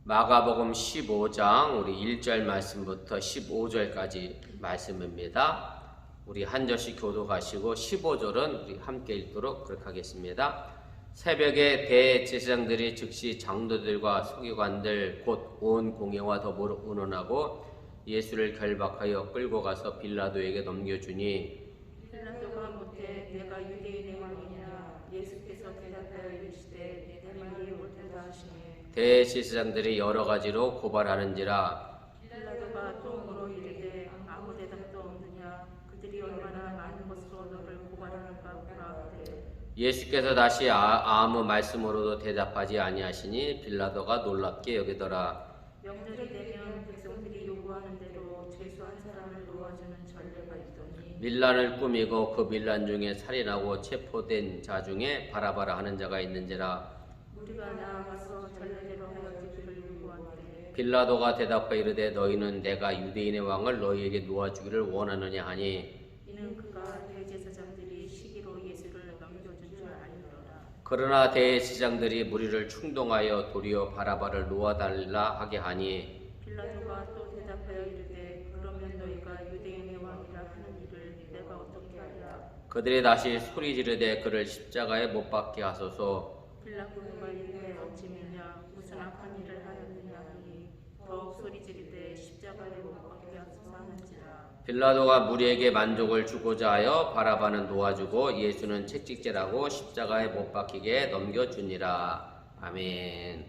마가복음 15장 우리 1절 말씀부터 15절까지 말씀입니다. 우리 한 절씩 교독하시고 15절은 우리 함께 읽도록 그렇게 하겠습니다. 새벽에 대제사장들이 즉시 장로들과 서기관들 곧 온 공회와 더불어 의논하고 예수를 결박하여 끌고 가서 빌라도에게 넘겨주니 빌라도가 묻되 내가 유대인의 왕이냐. 예수께서 대답하여 이르시되 내 말이 옳다 하시니 대제사장들이 여러 가지로 고발하는지라. 빌라도가 또 물어 이르되 아무 대답도 없느냐. 그들이 얼마나 많은 것으로 너를 고발하는가 보라 하되 예수께서 다시 아무 말씀으로도 대답하지 아니하시니 빌라도가 놀랍게 여기더라. 명절이 되면 백성들이 요구하는 대로 죄수한 사람을 놓아주는 전례가 있더니 밀란을 꾸미고 그 밀란 중에 살인하고 체포된 자 중에 바라바라 하는 자가 있는지라. 우리가 나아가서 전례대로 하여주기를 요구하되 빌라도가 대답하여 이르되 너희는 내가 유대인의 왕을 너희에게 놓아주기를 원하느냐 하니 이는 그가 대제사장들이 시기로 예수를 넘겨준 줄 알미로라. 그러나 대제사장들이 무리를 충동하여 도리어 바라바를 놓아달라 하게 하니 빌라도가 또 대답하여 이르되 그러면 너희가 유대인의 왕이라 하는 일을 내가 어떻게 하랴. 그들이 다시 소리 지르되 그를 십자가에 못 박게 하소서. 빌라도가 이르되 어찌 믿냐. 무슨 악한 일을 하였느냐 하니 더욱 소리 지르되 십자가에 못 박게 하소서 하는지라. 빌라도가 무리에게 만족을 주고자 하여 바라바는 놓아주고 예수는 채찍질하고 십자가에 못 박히게 넘겨주니라. 아멘.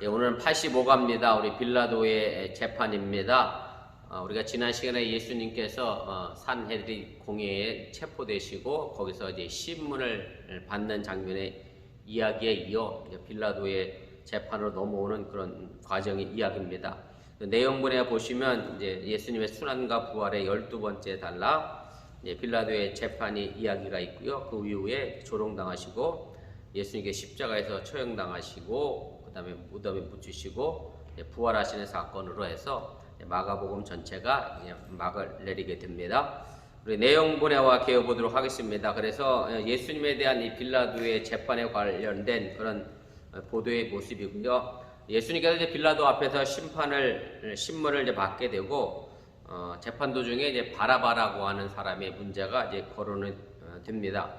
오늘은 85가입니다. 우리 빌라도의 재판입니다. 우리가 지난 시간에 예수님께서 산헤드린 공회에 체포되시고 거기서 이제 신문을 받는 장면의 이야기에 이어 빌라도의 재판으로 넘어오는 그런 과정의 이야기입니다. 그 내용분에 보시면 이제 예수님의 순환과 부활의 12번째 단락, 빌라도의 재판이 이야기가 있고요. 그 이후에 조롱당하시고 예수님께 십자가에서 처형당하시고 그다음에 무덤에 묻히시고 부활하시는 사건으로 해서 마가복음 전체가 막을 내리게 됩니다. 우리 내용분해와 개요 보도록 하겠습니다. 그래서 예수님에 대한 이 빌라도의 재판에 관련된 그런 보도의 모습이고요. 예수님께서 이제 빌라도 앞에서 신문을 이제 받게 되고 재판 도중에 이제 바라바라고 하는 사람의 문제가 이제 거론이 됩니다.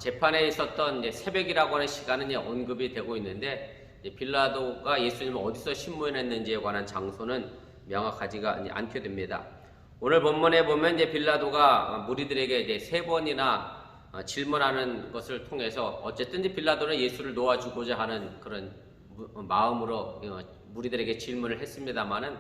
재판에 있었던 이제 새벽이라고 하는 시간은 언급이 되고 있는데 빌라도가 예수님을 어디서 신문했는지에 관한 장소는 명확하지가 않게 됩니다. 오늘 본문에 보면 이제 빌라도가 무리들에게 이제 3번이나 질문하는 것을 통해서 어쨌든 이제 빌라도는 예수를 놓아주고자 하는 그런 마음으로 무리들에게 질문을 했습니다만은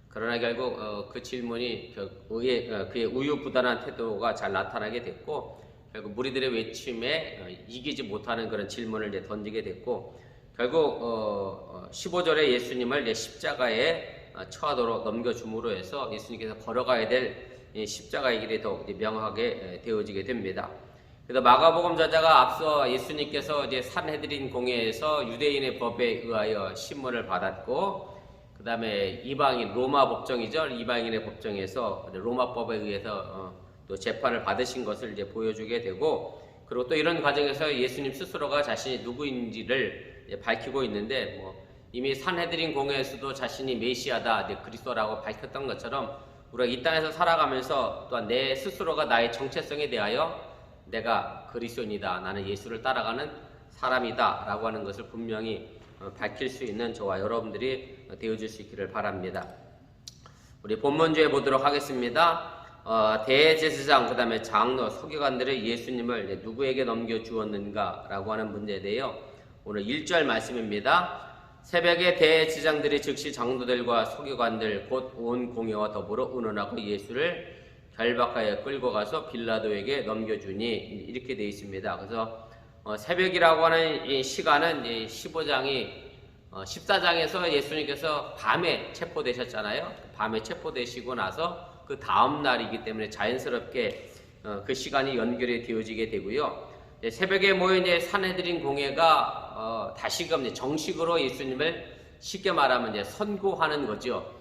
그러나 결국 그 질문이 그의 우유부단한 태도가 잘 나타나게 됐고 결국 무리들의 외침에 이기지 못하는 그런 질문을 이제 던지게 됐고 결국 15절에 예수님을 이제 십자가에 처하도록 넘겨줌으로 해서 예수님께서 걸어가야 될 십자가의 길이 더욱 명확하게 되어지게 됩니다. 그래서 마가복음 저자가 앞서 예수님께서 이제 산헤드린 공회에서 유대인의 법에 의하여 신문을 받았고, 그 다음에 이방인 로마 법정이죠. 이방인의 법정에서 로마법에 의해서 또 재판을 받으신 것을 이제 보여주게 되고, 그리고 또 이런 과정에서 예수님 스스로가 자신이 누구인지를 밝히고 있는데, 이미 산헤드린 공회에서도 자신이 메시아다, 그리스도라고 밝혔던 것처럼 우리가 이 땅에서 살아가면서 또한 내 스스로가 나의 정체성에 대하여 내가 그리스도인이다, 나는 예수를 따라가는 사람이다 라고 하는 것을 분명히 밝힐 수 있는 저와 여러분들이 되어줄 수 있기를 바랍니다. 우리 본문주에 보도록 하겠습니다. 대제사장 그 다음에 장로 서기관들의 예수님을 누구에게 넘겨주었는가 라고 하는 문제에 대해 오늘 1절 말씀입니다. 새벽에 대제사장들이 즉시 장로들과 서기관들 곧 온 공회와 더불어 의논하고 예수를 결박하여 끌고 가서 빌라도에게 넘겨주니 이렇게 되어 있습니다. 그래서 새벽이라고 하는 이 시간은 14장에서 예수님께서 밤에 체포되셨잖아요. 밤에 체포되시고 나서 그 다음 날이기 때문에 자연스럽게 그 시간이 연결이 되어지게 되고요. 새벽에 모인 산헤드린 공회가 다시금 정식으로 예수님을 쉽게 말하면 선고하는 거죠.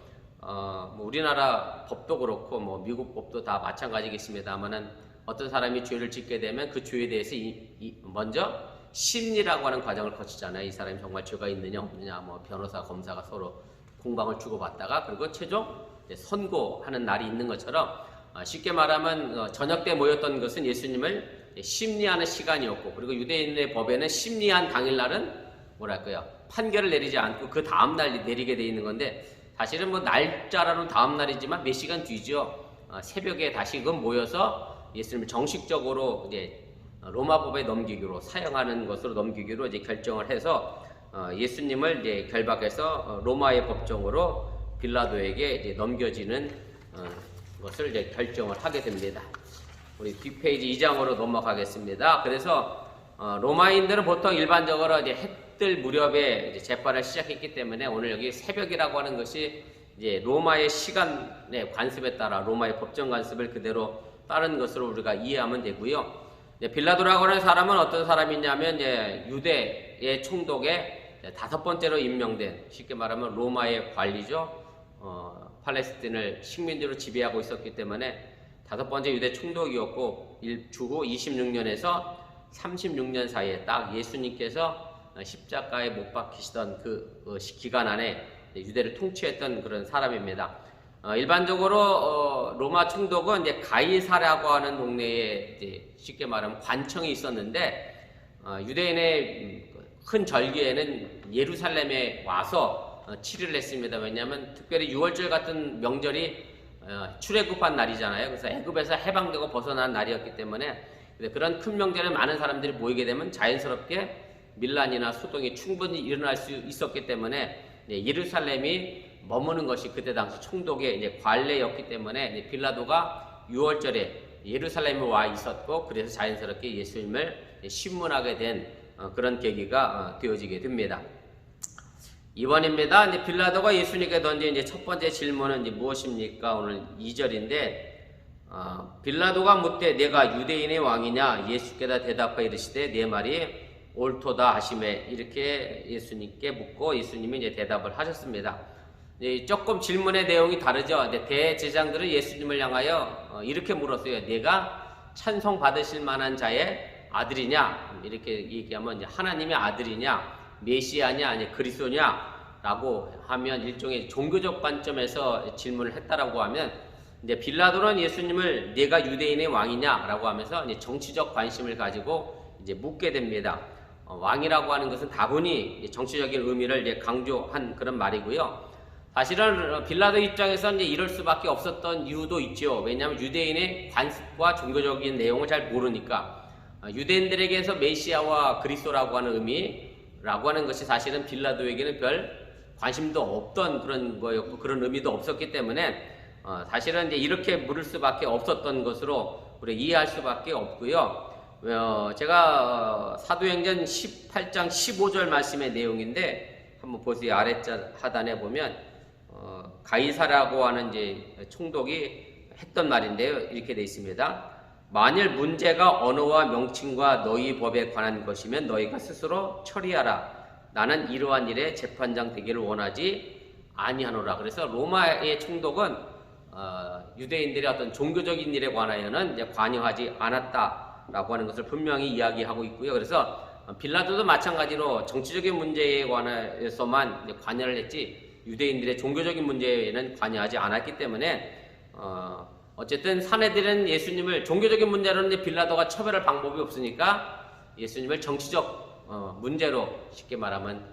우리나라 법도 그렇고 미국 법도 다 마찬가지겠습니다만은 어떤 사람이 죄를 짓게 되면 그 죄에 대해서 먼저 심리라고 하는 과정을 거치잖아요. 이 사람이 정말 죄가 있느냐 없느냐, 뭐 변호사, 검사가 서로 공방을 주고받다가 그리고 최종 이제 선고하는 날이 있는 것처럼 쉽게 말하면 저녁 때 모였던 것은 예수님을 심리하는 시간이었고, 그리고 유대인의 법에는 심리한 당일날은 뭐랄까요, 판결을 내리지 않고 그 다음날 내리게 돼 있는 건데, 사실은 뭐 날짜로는 다음날이지만 몇 시간 뒤죠. 새벽에 다시금 모여서 예수님을 정식적으로 이제 로마법에 넘기기로, 사형하는 것으로 넘기기로 이제 결정을 해서 예수님을 이제 결박해서 로마의 법정으로 빌라도에게 이제 넘겨지는 것을 이제 결정을 하게 됩니다. 우리 뒷페이지 2장으로 넘어가겠습니다. 그래서 로마인들은 보통 일반적으로 이제 해뜰 무렵에 이제 재판을 시작했기 때문에 오늘 여기 새벽이라고 하는 것이 이제 로마의 시간의 관습에 따라 로마의 법정 관습을 그대로 따른 것으로 우리가 이해하면 되고요. 빌라도라고 하는 사람은 어떤 사람이냐면 이제 유대의 총독의 5번째로 임명된, 쉽게 말하면 로마의 관리죠. 팔레스틴을 식민지로 지배하고 있었기 때문에 5번째 유대 총독이었고, 주후 26년에서 36년 사이에 딱 예수님께서 십자가에 못 박히시던 그 기간 안에 유대를 통치했던 그런 사람입니다. 일반적으로 로마 총독은 이제 가이사라고 하는 동네에 이제 쉽게 말하면 관청이 있었는데, 유대인의 큰 절기에는 예루살렘에 와서 치료를 했습니다. 왜냐하면 특별히 6월절 같은 명절이 출애굽한 날이잖아요. 그래서 애굽에서 해방되고 벗어난 날이었기 때문에 그런 큰 명절에 많은 사람들이 모이게 되면 자연스럽게 밀란이나 소동이 충분히 일어날 수 있었기 때문에 예루살렘이 머무는 것이 그때 당시 총독의 이제 관례였기 때문에 빌라도가 6월절에 예루살렘에 와 있었고, 그래서 자연스럽게 예수님을 신문하게 된 그런 계기가 되어지게 됩니다. 2번입니다. 이제 빌라도가 예수님께 던진 이제 첫 번째 질문은 이제 무엇입니까? 오늘 2절인데, 빌라도가 묻되 내가 유대인의 왕이냐? 예수께서 대답하여 이르시되 내 말이 옳도다 하시매, 이렇게 예수님께 묻고 예수님이 이제 대답을 하셨습니다. 조금 질문의 내용이 다르죠. 대제사장들은 예수님을 향하여 이렇게 물었어요. 내가 찬송 받으실 만한 자의 아들이냐? 이렇게 얘기하면 이제 하나님의 아들이냐? 메시아냐? 아니 그리스도냐? 라고 하면 일종의 종교적 관점에서 질문을 했다라고 하면, 이제 빌라도는 예수님을 내가 유대인의 왕이냐? 라고 하면서 이제 정치적 관심을 가지고 이제 묻게 됩니다. 왕이라고 하는 것은 다분히 정치적인 의미를 이제 강조한 그런 말이고요. 사실은 빌라도 입장에서는 이제 이럴 수밖에 없었던 이유도 있죠. 왜냐하면 유대인의 관습과 종교적인 내용을 잘 모르니까, 유대인들에게서 메시아와 그리스도라고 하는 의미라고 하는 것이 사실은 빌라도에게는 별 관심도 없던 그런 거였고, 그런 의미도 없었기 때문에 사실은 이제 이렇게 물을 수밖에 없었던 것으로 우리 이해할 수밖에 없고요. 제가 사도행전 18장 15절 말씀의 내용인데 한번 보세요. 아랫자 하단에 보면 가이사라고 하는 이제 총독이 했던 말인데요. 이렇게 되어 있습니다. 만일 문제가 언어와 명칭과 너희 법에 관한 것이면 너희가 스스로 처리하라. 나는 이러한 일에 재판장 되기를 원하지 아니하노라. 그래서 로마의 총독은 유대인들의 어떤 종교적인 일에 관하여는 이제 관여하지 않았다라고 하는 것을 분명히 이야기하고 있고요. 그래서 빌라도도 마찬가지로 정치적인 문제에 관해서만 이제 관여를 했지, 유대인들의 종교적인 문제에는 관여하지 않았기 때문에 어쨌든 사내들은 예수님을 종교적인 문제로는 빌라도가 처벌할 방법이 없으니까 예수님을 정치적 문제로, 쉽게 말하면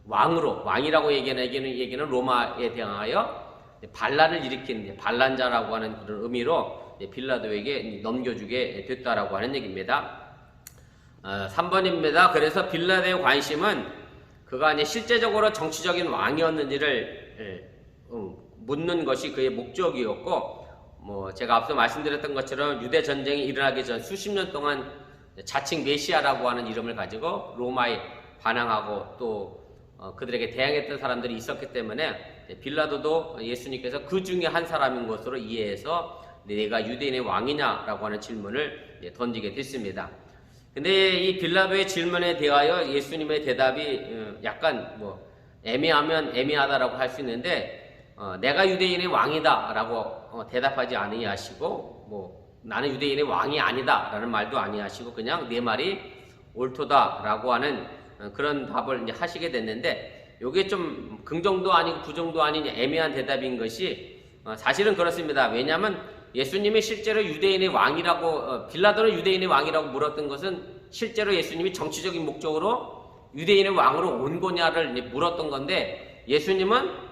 왕이라고 얘기하는 로마에 대하여 반란을 일으킨 반란자라고 하는 그런 의미로 빌라도에게 넘겨주게 됐다라고 하는 얘기입니다. 3번입니다. 그래서 빌라도의 관심은 그가 이제 실제적으로 정치적인 왕이었는지를 묻는 것이 그의 목적이었고, 제가 앞서 말씀드렸던 것처럼 유대 전쟁이 일어나기 전 수십 년 동안 자칭 메시아라고 하는 이름을 가지고 로마에 반항하고 또 그들에게 대항했던 사람들이 있었기 때문에 빌라도도 예수님께서 그 중에 한 사람인 것으로 이해해서 내가 유대인의 왕이냐라고 하는 질문을 던지게 됐습니다. 근데 이 빌라도의 질문에 대하여 예수님의 대답이 약간 애매하면 애매하다라고 할 수 있는데, 내가 유대인의 왕이다라고 대답하지 아니하시고, 나는 유대인의 왕이 아니다라는 말도 아니하시고, 그냥 내 말이 옳도다라고 하는 그런 답을 이제 하시게 됐는데, 이게 좀 긍정도 아니고 부정도 아닌 애매한 대답인 것이 사실은 그렇습니다. 왜냐하면 예수님이 실제로 유대인의 왕이라고, 빌라도는 유대인의 왕이라고 물었던 것은 실제로 예수님이 정치적인 목적으로 유대인의 왕으로 온 거냐를 물었던 건데, 예수님은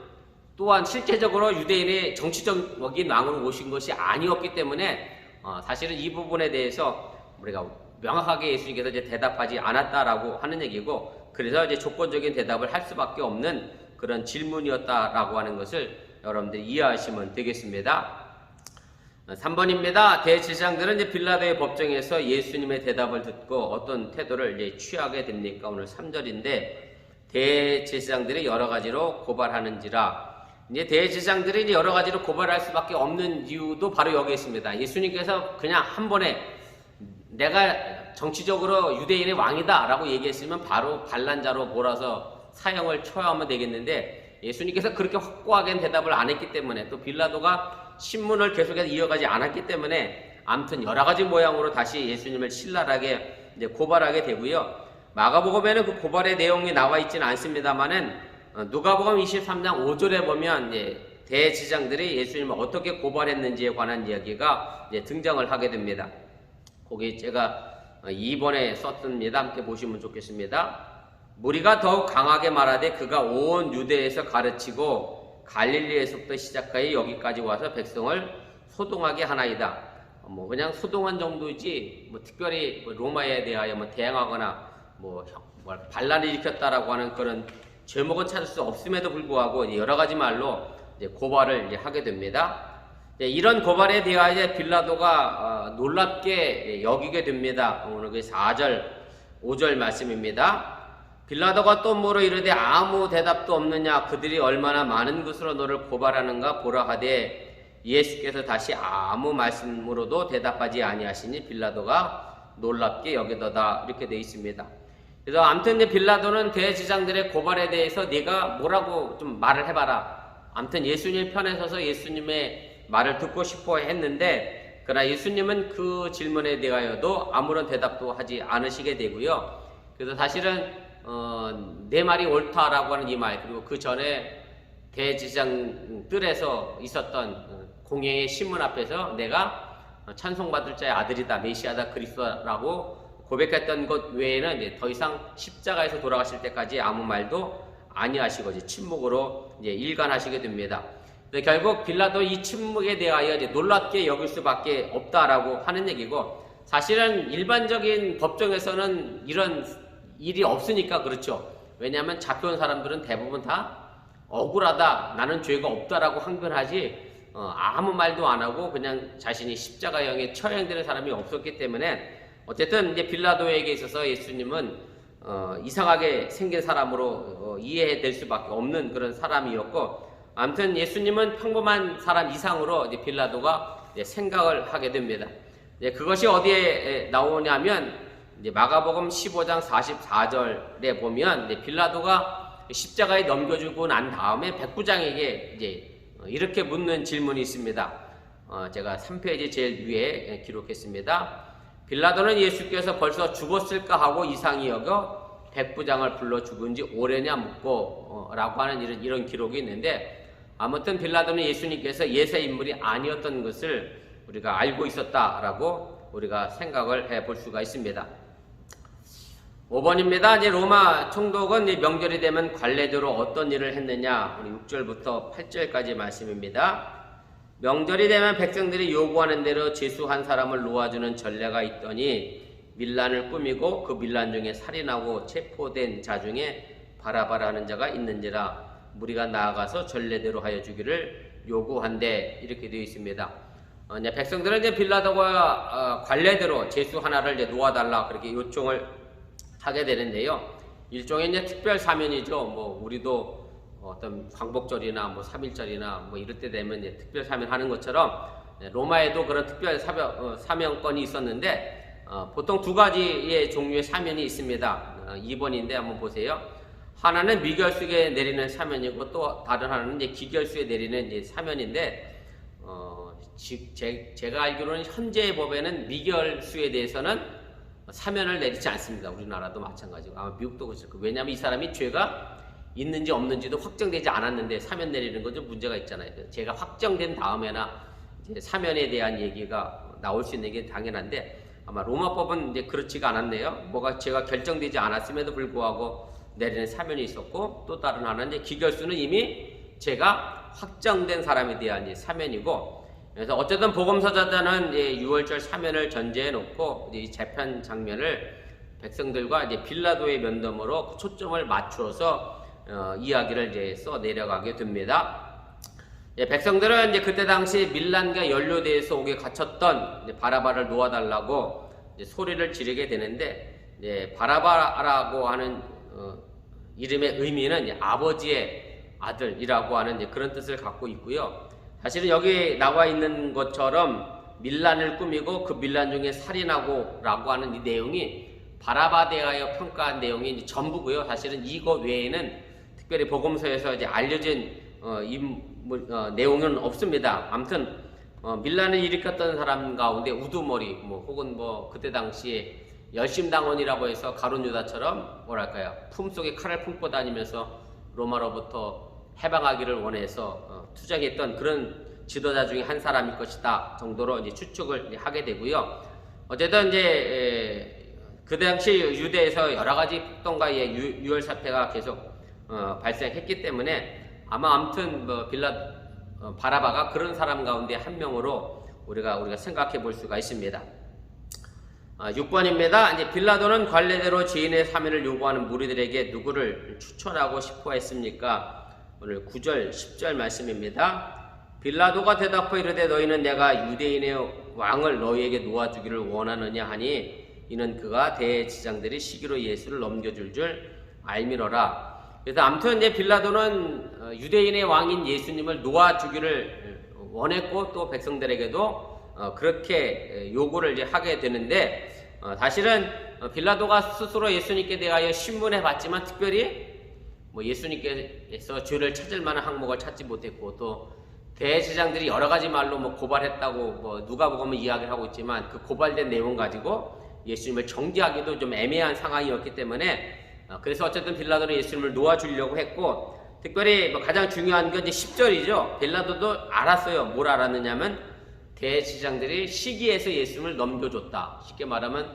또한 실제적으로 유대인의 정치적인 왕으로 오신 것이 아니었기 때문에 사실은 이 부분에 대해서 우리가 명확하게 예수님께서 이제 대답하지 않았다라고 하는 얘기고, 그래서 이제 조건적인 대답을 할 수밖에 없는 그런 질문이었다라고 하는 것을 여러분들이 이해하시면 되겠습니다. 3번입니다. 대제사장들은 이제 빌라도의 법정에서 예수님의 대답을 듣고 어떤 태도를 이제 취하게 됩니까? 오늘 3절인데, 대제사장들이 여러 가지로 고발하는지라. 이제 대제사장들이 이제 여러 가지로 고발할 수밖에 없는 이유도 바로 여기 있습니다. 예수님께서 그냥 한 번에 내가 정치적으로 유대인의 왕이다라고 얘기했으면 바로 반란자로 몰아서 사형을 처하면 되겠는데, 예수님께서 그렇게 확고하게 대답을 안 했기 때문에, 또 빌라도가 신문을 계속해서 이어가지 않았기 때문에, 아무튼 여러 가지 모양으로 다시 예수님을 신랄하게 이제 고발하게 되고요. 마가복음에는 그 고발의 내용이 나와 있지는 않습니다만은, 누가복음 23장 5절에 보면 이제 대제사장들이 예수님을 어떻게 고발했는지에 관한 이야기가 이제 등장을 하게 됩니다. 거기 제가 2번에 썼습니다. 함께 보시면 좋겠습니다. 무리가 더욱 강하게 말하되 그가 온 유대에서 가르치고 갈릴리에서부터 시작하여 여기까지 와서 백성을 소동하게 하나이다. 그냥 소동한 정도이지 특별히 로마에 대하여 대항하거나 반란을 일으켰다라고 하는 그런 제목은 찾을 수 없음에도 불구하고 여러 가지 말로 이제 고발을 이제 하게 됩니다. 이런 고발에 대하여 빌라도가 놀랍게 여기게 됩니다. 오늘 그 4절, 5절 말씀입니다. 빌라도가 또 물어 이르되 아무 대답도 없느냐? 그들이 얼마나 많은 것으로 너를 고발하는가 보라 하되, 예수께서 다시 아무 말씀으로도 대답하지 아니하시니 빌라도가 놀랍게 여기도다. 이렇게 되어 있습니다. 그래서 아무튼 빌라도는 대제사장들의 고발에 대해서 네가 뭐라고 좀 말을 해봐라. 아무튼 예수님 편에 서서 예수님의 말을 듣고 싶어 했는데, 그러나 예수님은 그 질문에 대하여도 아무런 대답도 하지 않으시게 되고요. 그래서 사실은 내 말이 옳다라고 하는 이 말, 그리고 그 전에 대제사장들에서 있었던 공회의 신문 앞에서 내가 찬송받을 자의 아들이다, 메시아다, 그리스도라고 고백했던 것 외에는 이제 더 이상 십자가에서 돌아가실 때까지 아무 말도 아니하시고 이제 침묵으로 이제 일관하시게 됩니다. 결국 빌라도 이 침묵에 대하여 이제 놀랍게 여길 수밖에 없다라고 하는 얘기고, 사실은 일반적인 법정에서는 이런 일이 없으니까 그렇죠. 왜냐하면 잡혀온 사람들은 대부분 다 억울하다, 나는 죄가 없다라고 항변하지 아무 말도 안 하고 그냥 자신이 십자가형에 처형되는 사람이 없었기 때문에, 어쨌든 이제 빌라도에게 있어서 예수님은 이상하게 생긴 사람으로 이해될 수밖에 없는 그런 사람이었고, 아무튼 예수님은 평범한 사람 이상으로 이제 빌라도가 이제 생각을 하게 됩니다. 이제 그것이 어디에 나오냐면, 이제 마가복음 15장 44절에 보면 이제 빌라도가 십자가에 넘겨주고 난 다음에 백부장에게 이제 이렇게 묻는 질문이 있습니다. 제가 3페이지 제일 위에 기록했습니다. 빌라도는 예수께서 벌써 죽었을까 하고 이상히 여겨 백부장을 불러 죽은 지 오래냐 묻고 라고 하는 이런 기록이 있는데, 아무튼 빌라도는 예수님께서 예세 인물이 아니었던 것을 우리가 알고 있었다라고 우리가 생각을 해볼 수가 있습니다. 5번입니다. 이제 로마 총독은 명절이 되면 관례대로 어떤 일을 했느냐? 우리 6절부터 8절까지 말씀입니다. 명절이 되면 백성들이 요구하는 대로 제수한 사람을 놓아주는 전례가 있더니, 밀란을 꾸미고 그 밀란 중에 살인하고 체포된 자 중에 바라바라는 자가 있는지라 무리가 나아가서 전례대로 하여 주기를 요구한대. 이렇게 되어 있습니다. 백성들은 이제 빌라도가 관례대로 제수 하나를 이제 놓아달라 그렇게 요청을 하게 되는데요. 일종의 이제 특별 사면이죠. 우리도 어떤 광복절이나 3.1절이나 이럴 때 되면 이제 특별 사면하는 것처럼 로마에도 그런 특별 사면권이 있었는데, 보통 두 가지의 종류의 사면이 있습니다. 2번인데 한번 보세요. 하나는 미결수에 내리는 사면이고, 또 다른 하나는 이제 기결수에 내리는 이제 사면인데, 제가 알기로는 현재의 법에는 미결수에 대해서는 사면을 내리지 않습니다. 우리나라도 마찬가지고 아마 미국도 그렇을 거예요. 왜냐하면 이 사람이 죄가 있는지 없는지도 확정되지 않았는데 사면 내리는 건 좀 문제가 있잖아요. 죄가 확정된 다음에나 이제 사면에 대한 얘기가 나올 수 있는 게 당연한데 아마 로마법은 이제 그렇지가 않았네요. 뭐가 죄가 결정되지 않았음에도 불구하고 내리는 사면이 있었고 또 다른 하나는 이제 기결수는 이미 죄가 확정된 사람에 대한 이제 사면이고 그래서 어쨌든 복음서자들은 이제 6월절 사면을 전제해 놓고 이제 이 재판 장면을 백성들과 이제 빌라도의 면담으로 초점을 맞추어서 이야기를 이제 써 내려가게 됩니다. 백성들은 이제 그때 당시 밀란과 연료대에서 옥에 갇혔던 이제 바라바를 놓아달라고 이제 소리를 지르게 되는데 이제 바라바라고 하는 이름의 의미는 이제 아버지의 아들이라고 하는 이제 그런 뜻을 갖고 있고요. 사실은 여기 나와 있는 것처럼 밀란을 꾸미고 그 밀란 중에 살인하고라고 하는 이 내용이 바라바에 대하여 평가한 내용이 이제 전부고요. 사실은 이거 외에는 특별히 복음서에서 이제 알려진 내용은 없습니다. 아무튼 밀란을 일으켰던 사람 가운데 우두머리 혹은 그때 당시에 열심당원이라고 해서 가룟 유다처럼 뭐랄까요 품속에 칼을 품고 다니면서 로마로부터 해방하기를 원해서 투쟁했던 그런 지도자 중에 한 사람일 것이다 정도로 이제 추측을 이제 하게 되고요. 어쨌든 이제 그 당시 유대에서 여러 가지 폭동과 유혈 사태가 계속 발생했기 때문에 아무튼 바라바가 그런 사람 가운데 한 명으로 우리가 생각해 볼 수가 있습니다. 6번입니다. 이제 빌라도는 관례대로 죄인의 사면을 요구하는 무리들에게 누구를 추천하고 싶어 했습니까? 오늘 9절, 10절 말씀입니다. 빌라도가 대답하여 이르되 너희는 내가 유대인의 왕을 너희에게 놓아주기를 원하느냐 하니 이는 그가 대제사장들이 시기로 예수를 넘겨줄 줄 알미러라. 그래서 아무튼 이제 빌라도는 유대인의 왕인 예수님을 놓아주기를 원했고 또 백성들에게도 그렇게 요구를 이제 하게 되는데 사실은 빌라도가 스스로 예수님께 대하여 신문해 봤지만 특별히 예수님께서 죄를 찾을 만한 항목을 찾지 못했고 또 대제사장들이 여러 가지 말로 고발했다고 누가복음은 이야기를 하고 있지만 그 고발된 내용 가지고 예수님을 정죄하기도 좀 애매한 상황이었기 때문에 그래서 어쨌든 빌라도는 예수님을 놓아주려고 했고 특별히 가장 중요한 건 이제 10절이죠. 빌라도도 알았어요. 뭘 알았느냐면 대제사장들이 시기에서 예수님을 넘겨줬다. 쉽게 말하면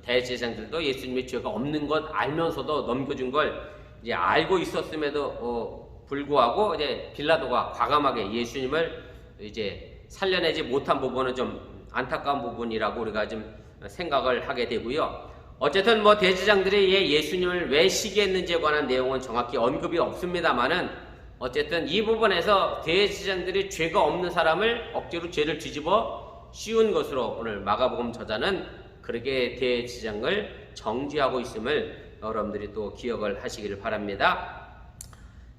대제사장들도 예수님의 죄가 없는 것 알면서도 넘겨준 걸 이제 알고 있었음에도 불구하고 이제 빌라도가 과감하게 예수님을 이제 살려내지 못한 부분은 좀 안타까운 부분이라고 우리가 좀 생각을 하게 되고요. 어쨌든 대제사장들이 예수님을 왜 시기했는지에 관한 내용은 정확히 언급이 없습니다만은 어쨌든 이 부분에서 대제사장들이 죄가 없는 사람을 억지로 죄를 뒤집어 씌운 것으로 오늘 마가복음 저자는 그렇게 대제사장을 정죄하고 있음을 여러분들이 또 기억을 하시기를 바랍니다.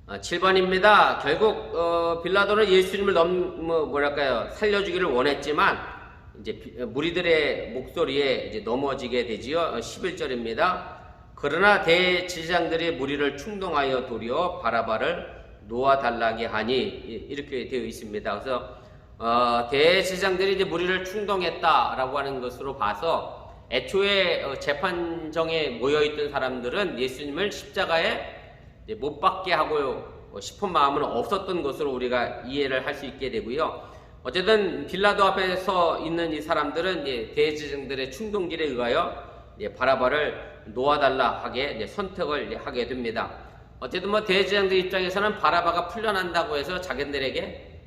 7번입니다. 결국 빌라도는 예수님을 살려주기를 원했지만 이제 무리들의 목소리에 이제 넘어지게 되지요. 11절입니다. 그러나 대제사장들이 무리를 충동하여 도리어 바라바를 놓아달라게 하니 이렇게 되어 있습니다. 그래서 대제사장들이 이제 무리를 충동했다라고 하는 것으로 봐서 애초에 재판정에 모여있던 사람들은 예수님을 십자가에 못 박게 하고 싶은 마음은 없었던 것으로 우리가 이해를 할 수 있게 되고요. 어쨌든 빌라도 앞에 서 있는 이 사람들은 대제사장들의 충동질에 의하여 바라바를 놓아달라 하게 선택을 하게 됩니다. 어쨌든 대제사장들 입장에서는 바라바가 풀려난다고 해서 자기들에게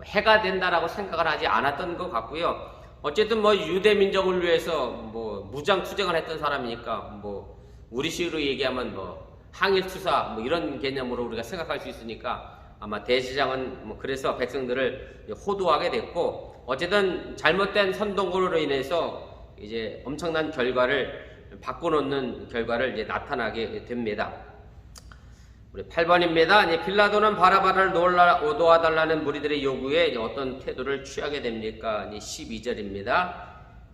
해가 된다라고 생각을 하지 않았던 것 같고요. 어쨌든 유대 민족을 위해서 무장 투쟁을 했던 사람이니까 우리식으로 얘기하면 항일투사 이런 개념으로 우리가 생각할 수 있으니까 아마 대제사장은 그래서 백성들을 호도하게 됐고 어쨌든 잘못된 선동으로 인해서 이제 엄청난 결과를 바꿔놓는 결과를 이제 나타나게 됩니다. 우리 8번입니다. 이제 빌라도는 바라바를 놓아달라는 무리들의 요구에 어떤 태도를 취하게 됩니까? 12절입니다.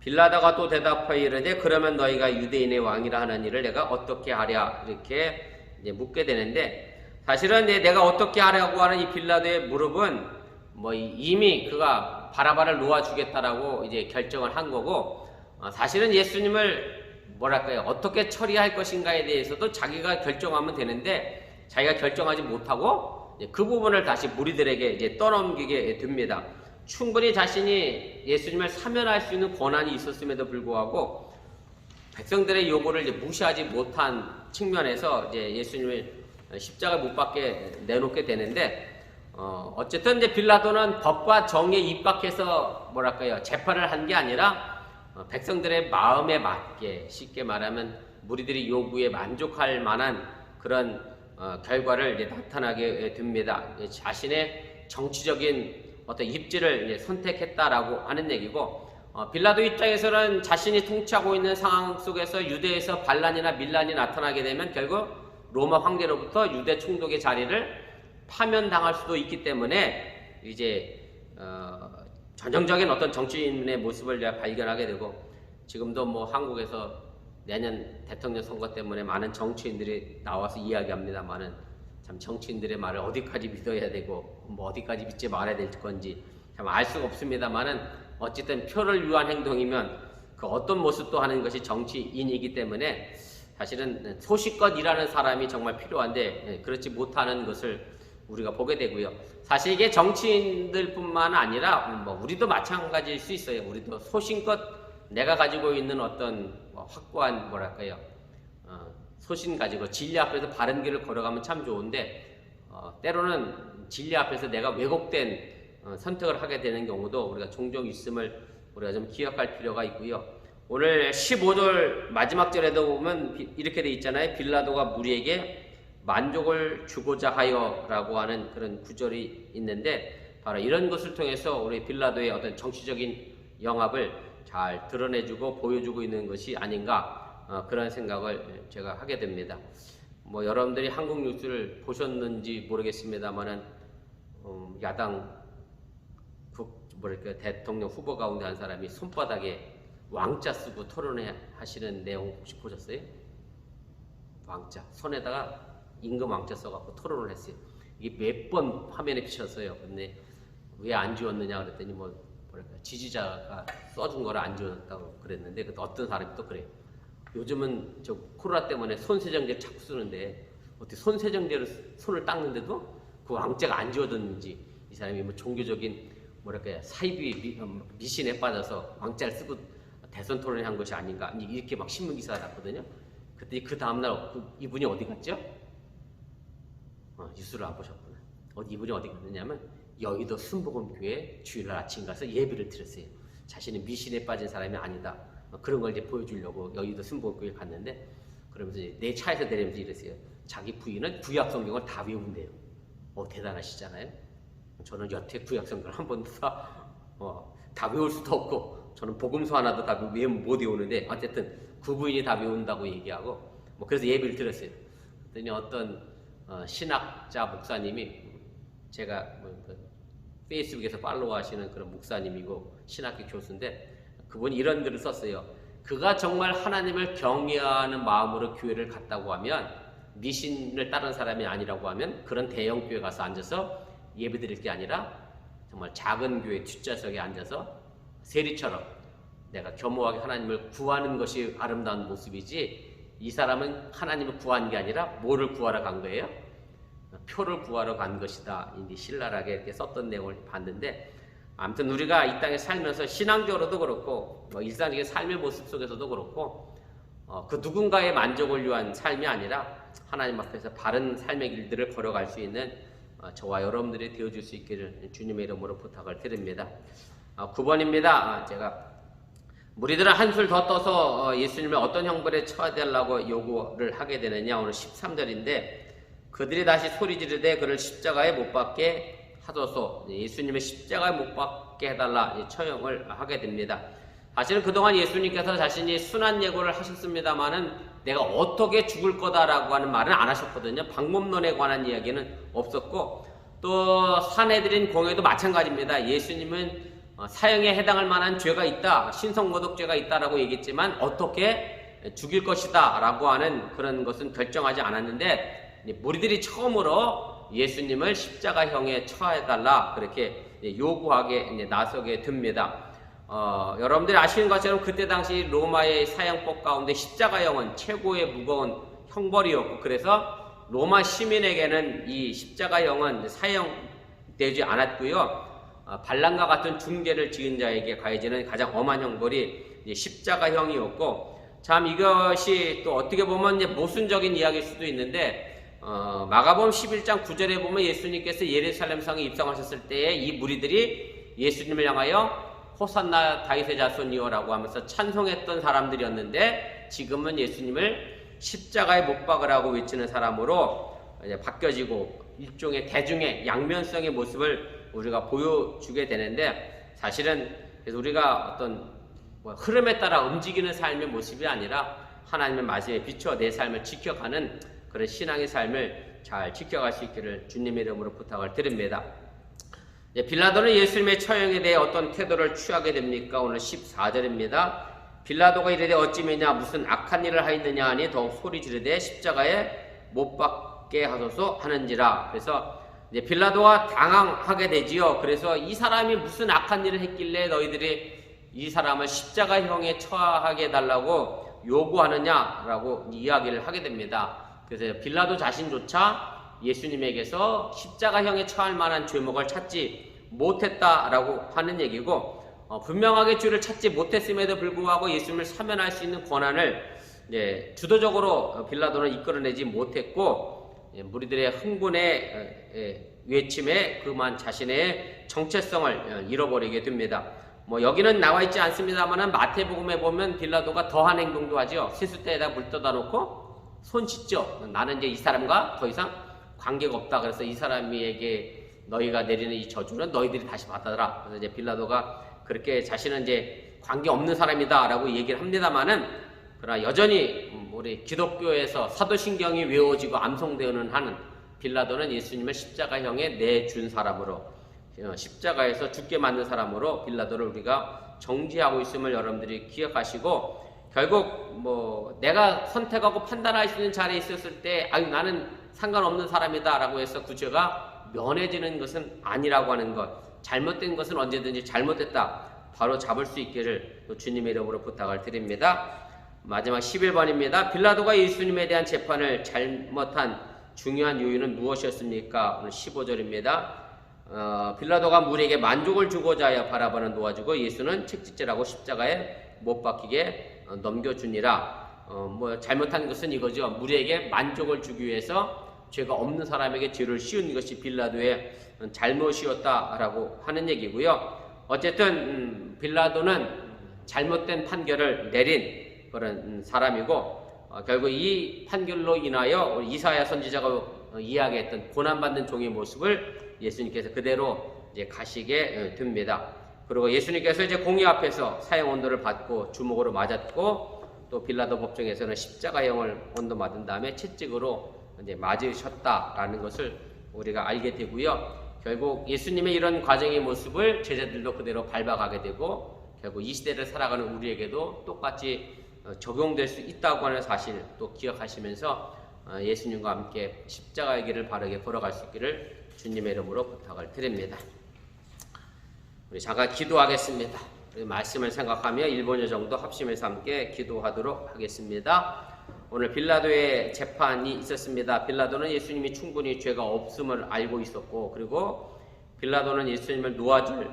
빌라도가 또 대답하여 이르되 그러면 너희가 유대인의 왕이라 하는 일을 내가 어떻게 하랴 이렇게 이제 묻게 되는데 사실은 내가 어떻게 하려고 하는 이 빌라도의 무릎은 이미 그가 바라바를 놓아주겠다라고 이제 결정을 한 거고 사실은 예수님을 뭐랄까요, 어떻게 처리할 것인가에 대해서도 자기가 결정하면 되는데 자기가 결정하지 못하고 그 부분을 다시 무리들에게 이제 떠넘기게 됩니다. 충분히 자신이 예수님을 사면할 수 있는 권한이 있었음에도 불구하고 백성들의 요구를 이제 무시하지 못한 측면에서 이제 예수님을 십자가 못 박게 내놓게 되는데, 어쨌든 이제 빌라도는 법과 정의에 입각해서 뭐랄까요, 재판을 한 게 아니라 백성들의 마음에 맞게, 쉽게 말하면 무리들이 요구에 만족할 만한 그런 결과를 이제 나타나게 됩니다. 자신의 정치적인 어떤 입지를 이제 선택했다라고 하는 얘기고, 빌라도 입장에서는 자신이 통치하고 있는 상황 속에서 유대에서 반란이나 밀란이 나타나게 되면 결국 로마 황제로부터 유대 총독의 자리를 파면당할 수도 있기 때문에 이제 전형적인 어떤 정치인의 모습을 내가 발견하게 되고, 지금도 뭐 한국에서 내년 대통령 선거 때문에 많은 정치인들이 나와서 이야기합니다만은, 참 정치인들의 말을 어디까지 믿어야 되고 뭐 어디까지 믿지 말아야 될 건지 참 알 수가 없습니다만은, 어쨌든 표를 위한 행동이면 그 어떤 모습도 하는 것이 정치인이기 때문에 사실은 소식껏 일하는 사람이 정말 필요한데 그렇지 못하는 것을 우리가 보게 되고요. 사실 이게 정치인들뿐만 아니라 뭐 우리도 마찬가지일 수 있어요. 우리도 소신껏 내가 가지고 있는 어떤 확고한 뭐랄까요, 소신 가지고 진리 앞에서 바른 길을 걸어가면 참 좋은데, 때로는 진리 앞에서 내가 왜곡된 선택을 하게 되는 경우도 우리가 종종 있음을 우리가 좀 기억할 필요가 있고요. 오늘 15절 마지막 절에도 보면 이렇게 돼 있잖아요. 빌라도가 무리에게 만족을 주고자 하여 라고 하는 그런 구절이 있는데, 바로 이런 것을 통해서 우리 빌라도의 어떤 정치적인 영합을 잘 드러내주고 보여주고 있는 것이 아닌가, 그런 생각을 제가 하게 됩니다. 뭐 여러분들이 한국 뉴스를 보셨는지 모르겠습니다만은 야당 대통령 후보 가운데 한 사람이 손바닥에 왕자 쓰고 토론회 하시는 내용 혹시 보셨어요? 왕자 손에다가 임금 왕자 써갖고 토론을 했어요. 이게 몇 번 화면에 비쳤어요. 근데 왜 안 지웠느냐 그랬더니 지지자가 써준 거를 안 지웠다고 그랬는데, 어떤 사람이 또 그래요. 요즘은 저 코로나 때문에 손세정제를 자꾸 쓰는데 어떻게 손세정제로 손을 닦는데도 그 왕자가 안 지워졌는지, 이 사람이 뭐 종교적인 사이비 미신에 빠져서 왕자를 쓰고 대선 토론을 한 것이 아닌가, 이렇게 막 신문 기사가 났거든요. 그때 그 다음날 이분이 어디 갔죠? 뉴스를 안 보셨구나. 이분이 어디 갔느냐면 여의도 순복음교회 주일날 아침 가서 예배를 드렸어요. 자신은 미신에 빠진 사람이 아니다, 그런 걸 이제 보여주려고 여의도 순복음교회 갔는데, 그러면서 내 차에서 내리면서 이랬어요. 자기 부인은 구약 성경을 다 외운대요. 대단하시잖아요. 저는 여태 구약 성경을 한 번도 다 외울 수도 없고, 저는 복음서 하나도 다 못 외우는데, 어쨌든 그 부인이 다 외운다고 얘기하고, 그래서 예배를 드렸어요. 그랬더니 어떤 신학자 목사님이, 제가 페이스북에서 팔로우 하시는 그런 목사님이고 신학교 교수인데, 그분이 이런 글을 썼어요. 그가 정말 하나님을 경외하는 마음으로 교회를 갔다고 하면, 미신을 따른 사람이 아니라고 하면 그런 대형 교회 가서 앉아서 예배 드릴 게 아니라 정말 작은 교회 뒷좌석에 앉아서 세리처럼 내가 겸허하게 하나님을 구하는 것이 아름다운 모습이지, 이 사람은 하나님을 구한 게 아니라 뭐를 구하러 간 거예요? 표를 구하러 간 것이다. 이제 신랄하게 이렇게 썼던 내용을 봤는데, 아무튼 우리가 이 땅에 살면서 신앙적으로도 그렇고 일상적인 삶의 모습 속에서도 그렇고, 그 누군가의 만족을 위한 삶이 아니라 하나님 앞에서 바른 삶의 길들을 걸어갈 수 있는 저와 여러분들이 되어줄 수 있기를 주님의 이름으로 부탁을 드립니다. 9번입니다. 제가 무리들은 한술 더 떠서 예수님을 어떤 형벌에 처하되려고 요구를 하게 되느냐. 오늘 13절인데, 그들이 다시 소리 지르되 그를 십자가에 못 박게 하소서. 예수님을 십자가에 못 박게 해달라 처형을 하게 됩니다. 사실은 그동안 예수님께서 자신이 순한 예고를 하셨습니다마는 내가 어떻게 죽을 거다라고 하는 말은 안 하셨거든요. 방법론에 관한 이야기는 없었고, 또 사내들인 공회도 마찬가지입니다. 예수님은 사형에 해당할 만한 죄가 있다, 신성모독죄가 있다라고 얘기했지만 어떻게 죽일 것이다 라고 하는 그런 것은 결정하지 않았는데, 무리들이 처음으로 예수님을 십자가형에 처해달라 그렇게 요구하게 나서게 됩니다. 여러분들이 아시는 것처럼 그때 당시 로마의 사형법 가운데 십자가형은 최고의 무거운 형벌이었고, 그래서 로마 시민에게는 이 십자가형은 사형되지 않았고요. 반란과 같은 중죄를 지은 자에게 가해지는 가장 엄한 형벌이 십자가형이었고, 참 이것이 또 어떻게 보면 이제 모순적인 이야기일 수도 있는데, 마가복음 11장 9절에 보면 예수님께서 예루살렘 성에 입성하셨을 때에 이 무리들이 예수님을 향하여 호산나 다윗의 자손이여라고 하면서 찬송했던 사람들이었는데, 지금은 예수님을 십자가에 못 박으라고 외치는 사람으로 이제 바뀌어지고 일종의 대중의 양면성의 모습을 우리가 보여주게 되는데, 사실은 그래서 우리가 어떤 흐름에 따라 움직이는 삶의 모습이 아니라 하나님의 말씀에 비춰 내 삶을 지켜가는 그런 신앙의 삶을 잘 지켜갈 수 있기를 주님의 이름으로 부탁을 드립니다. 빌라도는 예수님의 처형에 대해 어떤 태도를 취하게 됩니까? 오늘 14절입니다. 빌라도가 이르되 어찌 매냐 무슨 악한 일을 하였느냐 하니 더욱 소리 지르되 십자가에 못 박게 하소서 하는지라. 그래서 이제 빌라도가 당황하게 되지요. 그래서 이 사람이 무슨 악한 일을 했길래 너희들이 이 사람을 십자가형에 처하게 해달라고 요구하느냐라고 이야기를 하게 됩니다. 그래서 빌라도 자신조차 예수님에게서 십자가형에 처할 만한 죄목을 찾지 못했다라고 하는 얘기고, 분명하게 죄를 찾지 못했음에도 불구하고 예수님을 사면할 수 있는 권한을 주도적으로 빌라도는 이끌어내지 못했고, 무리들의 흥분의 외침에 그만 자신의 정체성을 잃어버리게 됩니다. 여기는 나와 있지 않습니다만 마태복음에 보면 빌라도가 더한 행동도 하죠. 세숫대에다 물 떠다 놓고 손 씻죠. 나는 이제 이 사람과 더 이상 관계가 없다. 그래서 이 사람에게 너희가 내리는 이 저주는 너희들이 다시 받아라. 그래서 이제 빌라도가 그렇게 자신은 이제 관계 없는 사람이다라고 얘기를 합니다만은, 그러나 여전히 우리 기독교에서 사도신경이 외워지고 암송되는 하는 빌라도는 예수님을 십자가형에 내준 사람으로, 십자가에서 죽게 만든 사람으로 빌라도를 우리가 정죄하고 있음을 여러분들이 기억하시고, 결국 내가 선택하고 판단할 수 있는 자리에 있었을 때 나는 상관없는 사람이다 라고 해서 그 죄가 면해지는 것은 아니라고 하는 것, 잘못된 것은 언제든지 잘못됐다 바로 잡을 수 있기를 주님의 이름으로 부탁을 드립니다. 마지막 11번입니다. 빌라도가 예수님에 대한 재판을 잘못한 중요한 이유는 무엇이었습니까? 오늘 15절입니다. 빌라도가 무리에게 만족을 주고자 하여 바라바는 놓아주고 예수는 책찍질하고 십자가에 못 박히게 넘겨주니라. 잘못한 것은 이거죠. 무리에게 만족을 주기 위해서 죄가 없는 사람에게 죄를 씌운 것이 빌라도의 잘못이었다라고 하는 얘기고요. 어쨌든 빌라도는 잘못된 판결을 내린 그런 사람이고, 결국 이 판결로 인하여 이사야 선지자가 이야기했던 고난받는 종의 모습을 예수님께서 그대로 이제 가시게 됩니다. 그리고 예수님께서 이제 공의 앞에서 사형 언도를 받고 주먹으로 맞았고, 또 빌라도 법정에서는 십자가형을 언도 맞은 다음에 채찍으로 이제 맞으셨다라는 것을 우리가 알게 되고요. 결국 예수님의 이런 과정의 모습을 제자들도 그대로 밟아가게 되고, 결국 이 시대를 살아가는 우리에게도 똑같이 적용될 수 있다고 하는 사실 또 기억하시면서 예수님과 함께 십자가의 길을 바르게 걸어갈 수 있기를 주님의 이름으로 부탁을 드립니다. 우리 잠깐 기도하겠습니다. 우리 말씀을 생각하며 1분여 정도 합심해서 함께 기도하도록 하겠습니다. 오늘 빌라도의 재판이 있었습니다. 빌라도는 예수님이 충분히 죄가 없음을 알고 있었고, 그리고 빌라도는 예수님을 놓아줄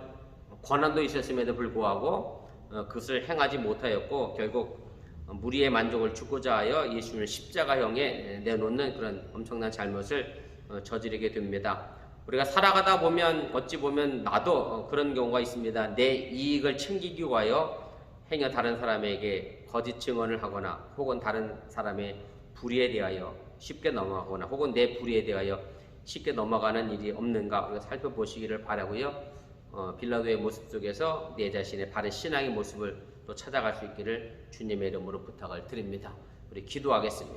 권한도 있었음에도 불구하고 그것을 행하지 못하였고, 결국 무리의 만족을 주고자 하여 예수님을 십자가형에 내놓는 그런 엄청난 잘못을 저지르게 됩니다. 우리가 살아가다 보면 어찌 보면 나도 그런 경우가 있습니다. 내 이익을 챙기기 위하여 행여 다른 사람에게 거짓 증언을 하거나, 혹은 다른 사람의 불의에 대하여 쉽게 넘어가거나, 혹은 내 불의에 대하여 쉽게 넘어가는 일이 없는가 우리가 살펴보시기를 바라고요. 빌라도의 모습 속에서 내 자신의 바른 신앙의 모습을 또 찾아갈 수 있기를 주님의 이름으로 부탁을 드립니다. 우리 기도하겠습니다.